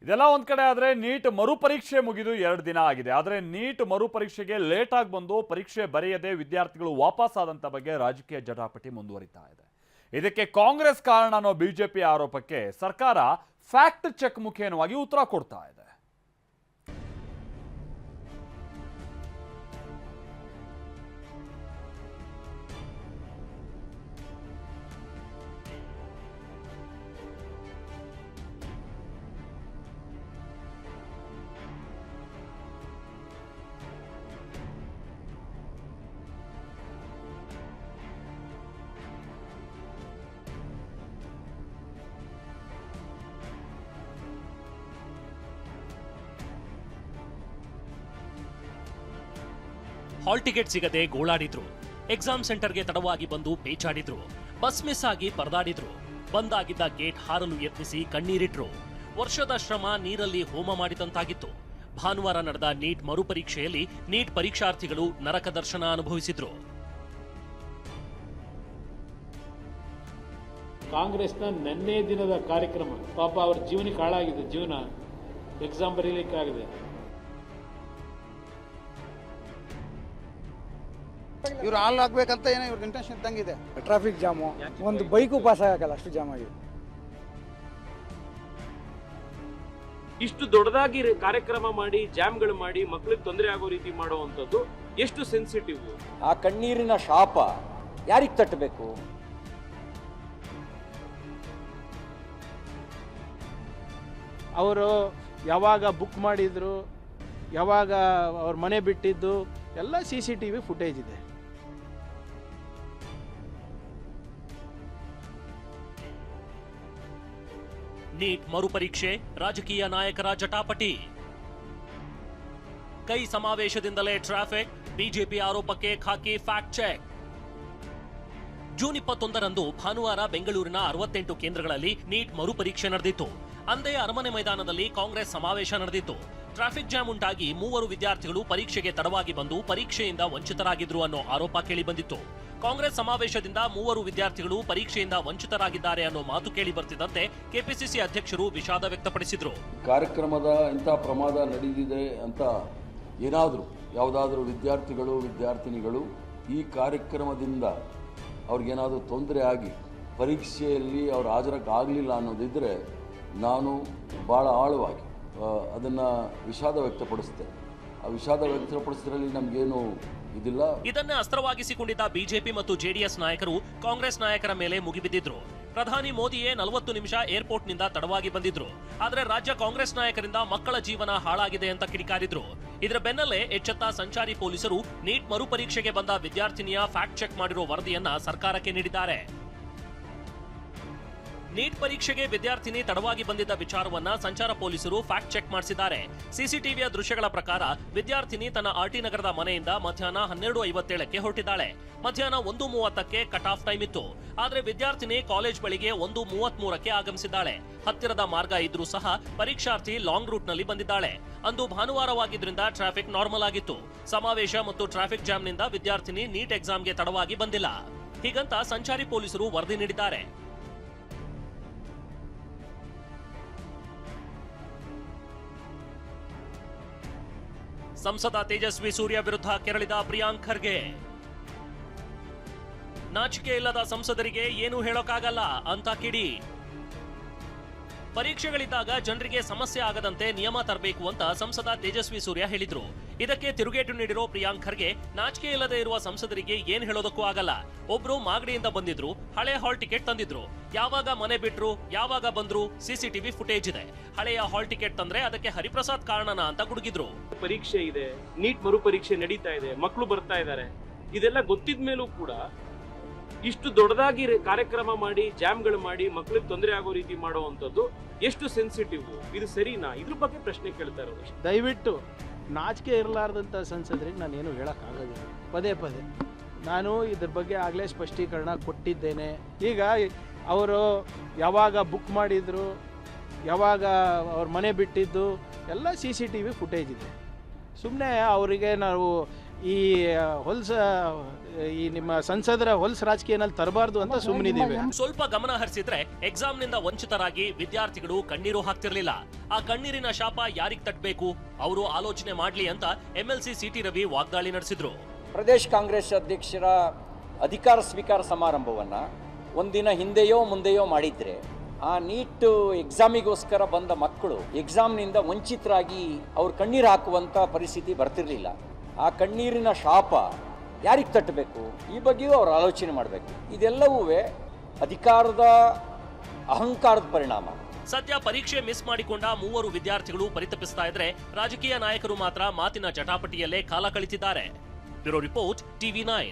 ಇದೆಲ್ಲ ಒಂದ್ ಕಡೆ ಆದ್ರೆ ನೀಟ್ ಮರುಪರೀಕ್ಷೆ ಮುಗಿದು 2 ದಿನ ಆಗಿದೆ. ಆದ್ರೆ ನೀಟ್ ಮರುಪರೀಕ್ಷೆಗೆ ಲೇಟ್ ಆಗಿ ಬಂದು ಪರೀಕ್ಷೆ ಬರೆಯದೆ ವಿದ್ಯಾರ್ಥಿಗಳು ವಾಪಸ್ ಆದಂತ ಬಗ್ಗೆ ರಾಜಕೀಯ ಜಟಾಪಟಿ ಮುಂದುವರಿತಾ ಇದೆ. ಇದಕ್ಕೆ ಕಾಂಗ್ರೆಸ್ ಕಾರಣ ಅನ್ನೋ ಬಿಜೆಪಿ ಆರೋಪಕ್ಕೆ ಸರ್ಕಾರ ಫ್ಯಾಕ್ಟ್ ಚೆಕ್ ಮುಖೇನವಾಗಿ ಉತ್ತರ ಕೊಡ್ತಾ ಇದೆ. ಹಾಲ್ ಟಿಕೆಟ್ ಸಿಗದೆ ಗೋಳಾಡಿದ್ರು. ಎಕ್ಸಾಮ್ ಸೆಂಟರ್ಗೆ ತಡವಾಗಿ ಬಂದು ಪೇಚಾಡಿದ್ರು. ಬಸ್ ಮಿಸ್ ಆಗಿ ಪರದಾಡಿದ್ರು. ಬಂದಾಗಿದ್ದ ಗೇಟ್ ಹಾರಲು ಯತ್ನಿಸಿ ಕಣ್ಣೀರಿಟ್ರು. ವರ್ಷದ ಶ್ರಮ ನೀರಲ್ಲಿ ಹೋಮ ಮಾಡಿದಂತಾಗಿತ್ತು. ಭಾನುವಾರ ನಡೆದ ನೀಟ್ ಮರುಪರೀಕ್ಷೆಯಲ್ಲಿ ನೀಟ್ ಪರೀಕ್ಷಾರ್ಥಿಗಳು ನರಕ ದರ್ಶನ ಅನುಭವಿಸಿದ್ರು. ಕಾಂಗ್ರೆಸ್ನ ನೆನ್ನೆ ದಿನದ ಕಾರ್ಯಕ್ರಮ ಪಾಪ ಅವ್ರ ಜೀವನಕ್ಕೆ ಹಾಳಾಗಿದೆ. ಜೀವನ ಎಕ್ಸಾಮ್ ಬರೀಲಿಕ್ಕಾಗಿದೆ. ಇವ್ರು ಹಾಲ್ ಆಗ್ಬೇಕಂತ ಏನೋ ಇವ್ರ ಇಂಟೆನ್ಷನ್ ಇದ್ದಂಗಿದೆ. ಟ್ರಾಫಿಕ್ ಜಾಮು, ಒಂದು ಬೈಕು ಪಾಸ್ ಆಗಲ್ಲ, ಅಷ್ಟು ಜಾಮ್ ಆಗಿದೆ. ಇಷ್ಟು ದೊಡ್ಡದಾಗಿ ಕಾರ್ಯಕ್ರಮ ಮಾಡಿ ಜಾಮ್ಗಳು ಮಾಡಿ ಮಕ್ಕಳಿಗೆ ತೊಂದರೆ ಆಗೋ ರೀತಿ ಮಾಡುವಂಥದ್ದು ಎಷ್ಟು ಸೆನ್ಸಿಟಿವ್. ಆ ಕಣ್ಣೀರಿನ ಶಾಪ ಯಾರಿಗೆ ತಟ್ಟಬೇಕು? ಅವರು ಯಾವಾಗ ಬುಕ್ ಮಾಡಿದ್ರು, ಯಾವಾಗ ಅವ್ರ ಮನೆ ಬಿಟ್ಟಿದ್ದು ಎಲ್ಲ CCTV ಫುಟೇಜ್ ಇದೆ. ನೀಟ್ ಮರುಪರೀಕ್ಷೆ ರಾಜಕೀಯ ನಾಯಕರ ಜಟಾಪಟಿ. ಕೈ ಸಮಾವೇಶದಿಂದಲೇ ಟ್ರಾಫಿಕ್, ಬಿಜೆಪಿ ಆರೋಪಕ್ಕೆ ಖಾಕಿ ಫ್ಯಾಕ್ಟ್ ಚೆಕ್. ಜೂನ್ 21ರಂದು ಭಾನುವಾರ ಬೆಂಗಳೂರಿನ 68 ಕೇಂದ್ರಗಳಲ್ಲಿ ನೀಟ್ ಮರುಪರೀಕ್ಷೆ ನಡೆದಿತ್ತು. ಅಂದೇ ಅರಮನೆ ಮೈದಾನದಲ್ಲಿ ಕಾಂಗ್ರೆಸ್ ಸಮಾವೇಶ ನಡೆದಿತ್ತು. ಟ್ರಾಫಿಕ್ ಜಾಮ್ ಉಂಟಾಗಿ 3 ವಿದ್ಯಾರ್ಥಿಗಳು ಪರೀಕ್ಷೆಗೆ ತಡವಾಗಿ ಬಂದು ಪರೀಕ್ಷೆಯಿಂದ ವಂಚಿತರಾಗಿದ್ರು ಅನ್ನೋ ಆರೋಪ ಕೇಳಿಬಂದಿತ್ತು. ಕಾಂಗ್ರೆಸ್ ಸಮಾವೇಶದಿಂದ 3 ವಿದ್ಯಾರ್ಥಿಗಳು ಪರೀಕ್ಷೆಯಿಂದ ವಂಚಿತರಾಗಿದ್ದಾರೆ ಅನ್ನೋ ಮಾತು ಕೇಳಿ ಬರ್ತಿದ್ದಂತೆ ಕೆಪಿಸಿಸಿ ಅಧ್ಯಕ್ಷರು ವಿಷಾದ ವ್ಯಕ್ತಪಡಿಸಿದ್ರು. ಕಾರ್ಯಕ್ರಮದ ಇಂಥ ಪ್ರಮಾದ ನಡೆದಿದೆ ಅಂತ ಯಾವುದಾದ್ರೂ ವಿದ್ಯಾರ್ಥಿಗಳು ವಿದ್ಯಾರ್ಥಿನಿಗಳು ಈ ಕಾರ್ಯಕ್ರಮದಿಂದ ಅವ್ರಿಗೇನಾದರೂ ತೊಂದರೆ ಆಗಿ ಪರೀಕ್ಷೆಯಲ್ಲಿ ಅವ್ರು ಹಾಜರಾಗಲಿಲ್ಲ ಅನ್ನೋದಿದ್ದರೆ ನಾನು ಭಾಳ ಆಳವಾಗಿ ಅದನ್ನು ವಿಷಾದ ವ್ಯಕ್ತಪಡಿಸ್ತೇನೆ. ಆ ವಿಷಾದ ವ್ಯಕ್ತಪಡಿಸೋದ್ರಲ್ಲಿ ನಮಗೇನು ಇದಿಲ್ಲ. ಇದನ್ನೇ ಅಸ್ತ್ರವಾಗಿಸಿಕೊಂಡಿದ್ದ ಬಿಜೆಪಿ ಮತ್ತು ಜೆಡಿಎಸ್ ನಾಯಕರು ಕಾಂಗ್ರೆಸ್ ನಾಯಕರ ಮೇಲೆ ಮುಗಿಬಿದ್ದಿದ್ರು. ಪ್ರಧಾನಿ ಮೋದಿಯೇ 40 ನಿಮಿಷ ಏರ್ಪೋರ್ಟ್ನಿಂದ ತಡವಾಗಿ ಬಂದಿದ್ರು. ಆದರೆ ರಾಜ್ಯ ಕಾಂಗ್ರೆಸ್ ನಾಯಕರಿಂದ ಮಕ್ಕಳ ಜೀವನ ಹಾಳಾಗಿದೆ ಅಂತ ಕಿಡಿಕಾರಿದ್ರು. ಇದರ ಬೆನ್ನಲ್ಲೇ ಎಚ್ಚೆತ್ತ ಸಂಚಾರಿ ಪೊಲೀಸರು ನೀಟ್ ಮರುಪರೀಕ್ಷೆಗೆ ಬಂದ ವಿದ್ಯಾರ್ಥಿನಿಯ ಫ್ಯಾಕ್ಟ್ ಚೆಕ್ ಮಾಡಿರೋ ವರದಿಯನ್ನ ಸರ್ಕಾರಕ್ಕೆ ನೀಡಿದ್ದಾರೆ. ನೀಟ್ ಪರೀಕ್ಷೆಗೆ ವಿದ್ಯಾರ್ಥಿನಿ ತಡವಾಗಿ ಬಂದಿದ್ದ ವಿಚಾರವನ್ನ ಸಂಚಾರ ಪೊಲೀಸರು ಫ್ಯಾಕ್ಟ್ ಚೆಕ್ ಮಾಡಿಸಿದ್ದಾರೆ. ಸಿಸಿಟಿವಿಯ ದೃಶ್ಯಗಳ ಪ್ರಕಾರ ವಿದ್ಯಾರ್ಥಿನಿ ತನ್ನ ಆರ್ಟಿ ನಗರದ ಮನೆಯಿಂದ ಮಧ್ಯಾಹ್ನ 12:57ಕ್ಕೆ ಹೊರಟಿದ್ದಾಳೆ. ಮಧ್ಯಾಹ್ನ 1:30ಕ್ಕೆ ಕಟ್ ಆಫ್ ಟೈಮ್ ಇತ್ತು. ಆದ್ರೆ ವಿದ್ಯಾರ್ಥಿನಿ ಕಾಲೇಜ್ ಬಳಿಗೆ 1:33ಕ್ಕೆ ಆಗಮಿಸಿದ್ದಾಳೆ. ಹತ್ತಿರದ ಮಾರ್ಗ ಇದ್ರೂ ಸಹ ಪರೀಕ್ಷಾರ್ಥಿ ಲಾಂಗ್ ರೂಟ್ ನಲ್ಲಿ ಬಂದಿದ್ದಾಳೆ. ಅಂದು ಭಾನುವಾರವಾಗಿದ್ರಿಂದ ಟ್ರಾಫಿಕ್ ನಾರ್ಮಲ್ ಆಗಿತ್ತು. ಸಮಾವೇಶ ಮತ್ತು ಟ್ರಾಫಿಕ್ ಜಾಮ್ನಿಂದ ವಿದ್ಯಾರ್ಥಿನಿ ನೀಟ್ ಎಕ್ಸಾಮ್ಗೆ ತಡವಾಗಿ ಬಂದಿಲ್ಲ. ಹೀಗಂತ ಸಂಚಾರಿ ಪೊಲೀಸರು ವರದಿ ನೀಡಿದ್ದಾರೆ. ಸಂಸದ ತೇಜಸ್ವಿ ಸೂರ್ಯ ವಿರುದ್ಧ ಕೆರಳಿದ ಪ್ರಿಯಾಂಕ್ ಖರ್ಗೆ. ನಾಚಿಕೆ ಇಲ್ಲದ ಸಂಸದರಿಗೆ ಏನು ಹೇಳೋಕ್ಕಾಗಲ್ಲ ಅಂತ ಕಿಡಿ. ಪರೀಕ್ಷೆಗಳಿದ್ದಾಗ ಜನರಿಗೆ ಸಮಸ್ಯೆ ಆಗದಂತೆ ನಿಯಮ ತರಬೇಕು ಅಂತ ಸಂಸದ ತೇಜಸ್ವಿ ಸೂರ್ಯ ಹೇಳಿದ್ರು. ಇದಕ್ಕೆ ತಿರುಗೇಟು ನೀಡಿರೋ ಪ್ರಿಯಾಂಕ್ ಖರ್ಗೆ ನಾಚಿಕೆ ಇಲ್ಲದೆ ಇರುವ ಸಂಸದರಿಗೆ ಏನ್ ಹೇಳೋದಕ್ಕೂ ಆಗಲ್ಲ. ಒಬ್ರು ಮಾಗಡಿಯಿಂದ ಬಂದಿದ್ರು, ಹಳೆ ಹಾಲ್ ಟಿಕೆಟ್ ತಂದಿದ್ರು. ಯಾವಾಗ ಮನೆ ಬಿಟ್ರು, ಯಾವಾಗ ಬಂದ್ರು, ಸಿಸಿಟಿವಿ ಫುಟೇಜ್ ಇದೆ. ಹಳೆಯ ಹಾಲ್ ಟಿಕೆಟ್ ತಂದ್ರೆ ಅದಕ್ಕೆ ಹರಿಪ್ರಸಾದ್ ಕಾರಣನ ಅಂತ ಗುಡುಗಿದ್ರು. ಪರೀಕ್ಷೆ ಇದೆ, ನೀಟ್ ಮರುಪರೀಕ್ಷೆ ನಡೀತಾ ಇದೆ, ಮಕ್ಕಳು ಬರ್ತಾ ಇದ್ದಾರೆ. ಇದೆಲ್ಲ ಗೊತ್ತಿದ ಮೇಲೂ ಕೂಡ ಇಷ್ಟು ದೊಡ್ಡದಾಗಿ ಕಾರ್ಯಕ್ರಮ ಮಾಡಿ ಜಾಮ್ಗಳು ಮಾಡಿ ಮಕ್ಕಳಿಗೆ ತೊಂದರೆ ಆಗೋ ರೀತಿ ಮಾಡುವಂಥದ್ದು ಎಷ್ಟು ಸೆನ್ಸಿಟಿವ್. ಇದು ಸರಿನಾ? ಇದ್ರ ಬಗ್ಗೆ ಪ್ರಶ್ನೆ ಕೇಳ್ತಾ ಇರೋದು. ದಯವಿಟ್ಟು ನಾಚಿಕೆ ಇರಲಾರ್ದಂಥ ಸಂಸದರಿಗೆ ನಾನೇನು ಹೇಳೋಕ್ಕಾಗೋದಿಲ್ಲ. ಪದೇ ಪದೇ ನಾನು ಇದ್ರ ಬಗ್ಗೆ ಆಗಲೇ ಸ್ಪಷ್ಟೀಕರಣ ಕೊಟ್ಟಿದ್ದೇನೆ. ಈಗ ಅವರು ಯಾವಾಗ ಬುಕ್ ಮಾಡಿದ್ರು, ಯಾವಾಗ ಅವ್ರ ಮನೆ ಬಿಟ್ಟಿದ್ದು ಎಲ್ಲ CCTV ಫುಟೇಜ್ ಇದೆ. ಸುಮ್ಮನೆ ಅವರಿಗೆ ನಾವು ಈ ಹೊಲ್ಸ ಈ ನಿಮ್ಮ ಸಂಸದರ ಹೊಲ್ಸ್ ರಾಜಕೀಯನಲ್ಲಿ ತರಬಾರ್ದು ಅಂತ ಸುಮ್ಮನಿದ್ದೀವಿ. ಸ್ವಲ್ಪ ಗಮನ ಹರಿಸಿದ್ರೆ ಎಕ್ಸಾಮ್ನಿಂದ ವಂಚಿತರಾಗಿ ವಿದ್ಯಾರ್ಥಿಗಳು ಕಣ್ಣೀರು ಹಾಕ್ತಿರ್ಲಿಲ್ಲ. ಆ ಕಣ್ಣೀರಿನ ಶಾಪ ಯಾರಿಗ್ ತಟ್ಟಬೇಕು, ಅವರು ಆಲೋಚನೆ ಮಾಡ್ಲಿ ಅಂತ MLC CT ರವಿ ವಾಗ್ದಾಳಿ ನಡೆಸಿದ್ರು. ಪ್ರದೇಶ್ ಕಾಂಗ್ರೆಸ್ ಅಧ್ಯಕ್ಷರ ಅಧಿಕಾರ ಸ್ವೀಕಾರ ಸಮಾರಂಭವನ್ನ ಒಂದಿನ ಹಿಂದೆಯೋ ಮುಂದೆಯೋ ಮಾಡಿದ್ರೆ ಆ ನೀಟ್ ಎಕ್ಸಾಮಿಗೋಸ್ಕರ ಬಂದ ಮಕ್ಕಳು ಎಕ್ಸಾಮ್ನಿಂದ ವಂಚಿತರಾಗಿ ಅವ್ರು ಕಣ್ಣೀರು ಹಾಕುವಂತ ಪರಿಸ್ಥಿತಿ ಬರ್ತಿರ್ಲಿಲ್ಲ. ಆ ಕಣ್ಣೀರಿನ ಶಾಪ ಯಾರಿಗೆ ತಟ್ಟಬೇಕು, ಈ ಬಗ್ಗೆಯೂ ಅವರು ಆಲೋಚನೆ ಮಾಡಬೇಕು. ಇದೆಲ್ಲವೂ ಅಧಿಕಾರದ ಅಹಂಕಾರದ ಪರಿಣಾಮ. ಸದ್ಯ ಪರೀಕ್ಷೆ ಮಿಸ್ ಮಾಡಿಕೊಂಡ 3 ವಿದ್ಯಾರ್ಥಿಗಳು ಪರಿತಪಿಸ್ತಾ ಇದ್ರೆ, ರಾಜಕೀಯ ನಾಯಕರು ಮಾತ್ರ ಮಾತಿನ ಜಟಾಪಟಿಯಲ್ಲೇ ಕಾಲ ಕಳಿತಿದ್ದಾರೆ. Bureau report, TV9.